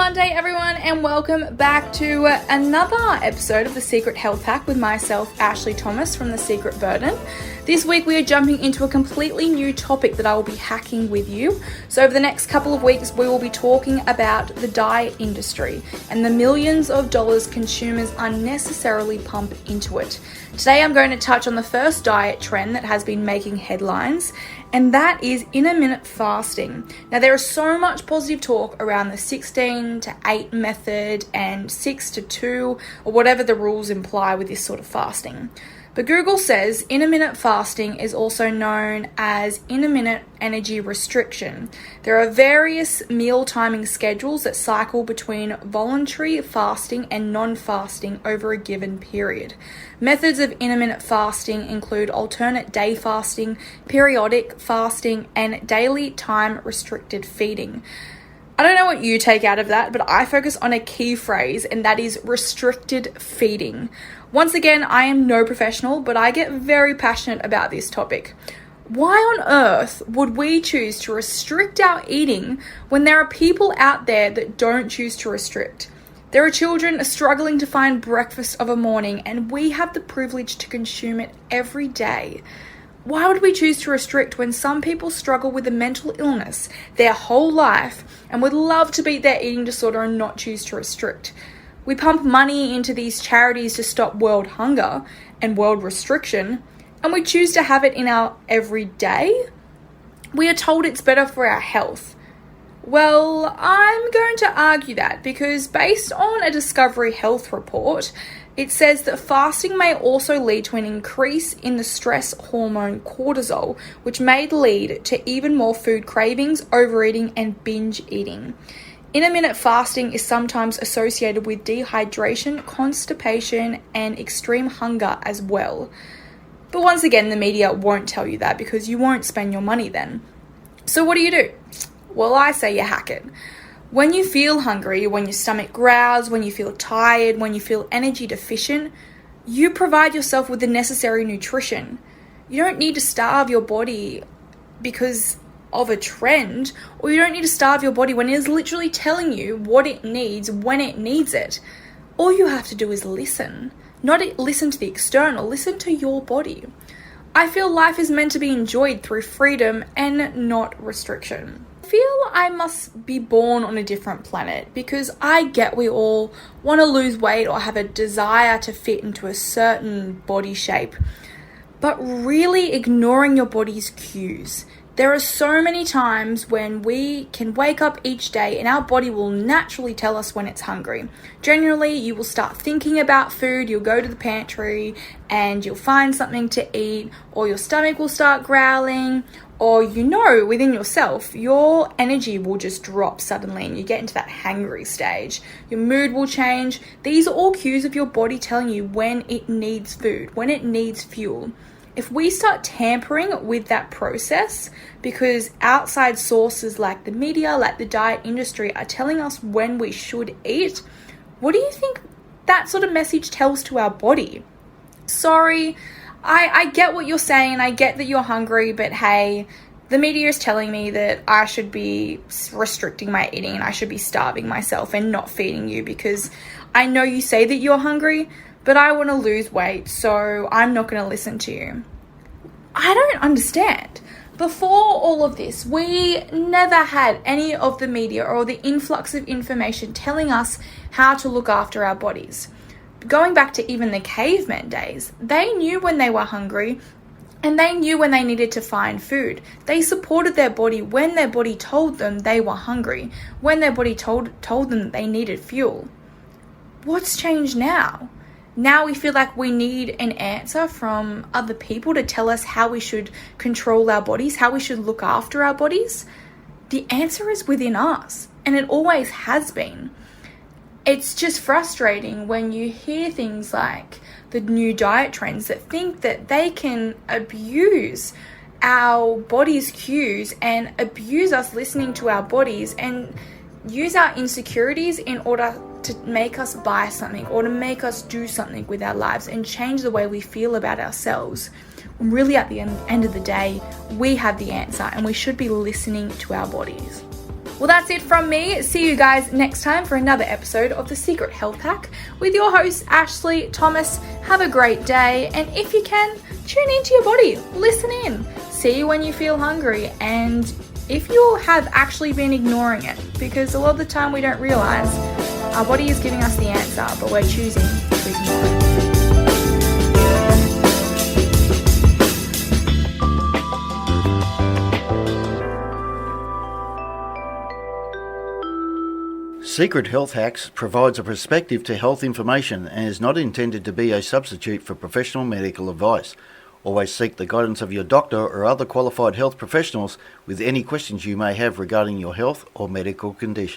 Monday, everyone, and welcome back to another episode of The Secret Health Hack with myself, Ashlee Thomas from The Secret Burden. This week we are jumping into a completely new topic that I will be hacking with you. So over the next couple of weeks, we will be talking about the diet industry and the millions of dollars consumers unnecessarily pump into it. Today I'm going to touch on the first diet trend that has been making headlines, and that is intermittent fasting. Now, there is so much positive talk around the 16 to 8 method and 6 to 2, or whatever the rules imply with this sort of fasting. But Google says intermittent fasting is also known as intermittent energy restriction. There are various meal timing schedules that cycle between voluntary fasting and non-fasting over a given period. Methods of intermittent fasting include alternate day fasting, periodic fasting, and daily time restricted feeding. I don't know what you take out of that, but I focus on a key phrase, and that is restricted feeding. Once again, I am no professional, but I get very passionate about this topic. Why on earth would we choose to restrict our eating when there are people out there that don't choose to restrict? There are children struggling to find breakfast of a morning, and we have the privilege to consume it every day. Why would we choose to restrict when some people struggle with a mental illness their whole life and would love to beat their eating disorder and not choose to restrict? We pump money into these charities to stop world hunger and world restriction, and we choose to have it in our everyday. We are told it's better for our health. Well, I'm going to argue that because based on a Discovery Health report, it says that fasting may also lead to an increase in the stress hormone cortisol, which may lead to even more food cravings, overeating, and binge eating. Intermittent fasting is sometimes associated with dehydration, constipation, and extreme hunger as well. But once again, the media won't tell you that because you won't spend your money then. So what do? Well, I say you hack it. When you feel hungry, when your stomach growls, when you feel tired, when you feel energy deficient, you provide yourself with the necessary nutrition. You don't need to starve your body because of a trend, or you don't need to starve your body when it is literally telling you what it needs when it needs it. All you have to do is listen. Not listen to the external, listen to your body. I feel life is meant to be enjoyed through freedom and not restriction. I feel I must be born on a different planet because I get we all want to lose weight or have a desire to fit into a certain body shape, but really ignoring your body's cues. There are so many times when we can wake up each day and our body will naturally tell us when it's hungry. Generally, you will start thinking about food, you'll go to the pantry and you'll find something to eat, or your stomach will start growling, or within yourself, your energy will just drop suddenly and you get into that hangry stage. Your mood will change. These are all cues of your body telling you when it needs food, when it needs fuel. If we start tampering with that process because outside sources like the media, like the diet industry are telling us when we should eat, what do you think that sort of message tells to our body? Sorry, I get what you're saying. I get that you're hungry, but hey, the media is telling me that I should be restricting my eating and I should be starving myself and not feeding you because I know you say that you're hungry, but I want to lose weight, so I'm not going to listen to you. I don't understand. Before all of this, we never had any of the media or the influx of information telling us how to look after our bodies. Going back to even the caveman days, they knew when they were hungry and they knew when they needed to find food. They supported their body when their body told them they were hungry, when their body told them that they needed fuel. What's changed now? Now we feel like we need an answer from other people to tell us how we should control our bodies, how we should look after our bodies. The answer is within us, and it always has been. It's just frustrating when you hear things like the new diet trends that think that they can abuse our body's cues and abuse us listening to our bodies and use our insecurities in order to make us buy something or to make us do something with our lives and change the way we feel about ourselves. When really at the end of the day, we have the answer and we should be listening to our bodies. Well, that's it from me. See you guys next time for another episode of The Secret Health Hack with your host, Ashlee Thomas. Have a great day, and if you can, tune into your body. Listen in. See when you feel hungry, and if you have actually been ignoring it, because a lot of the time we don't realize our body is giving us the answer, but we're choosing to ignore it. Secret Health Hacks provides a perspective to health information and is not intended to be a substitute for professional medical advice. Always seek the guidance of your doctor or other qualified health professionals with any questions you may have regarding your health or medical condition.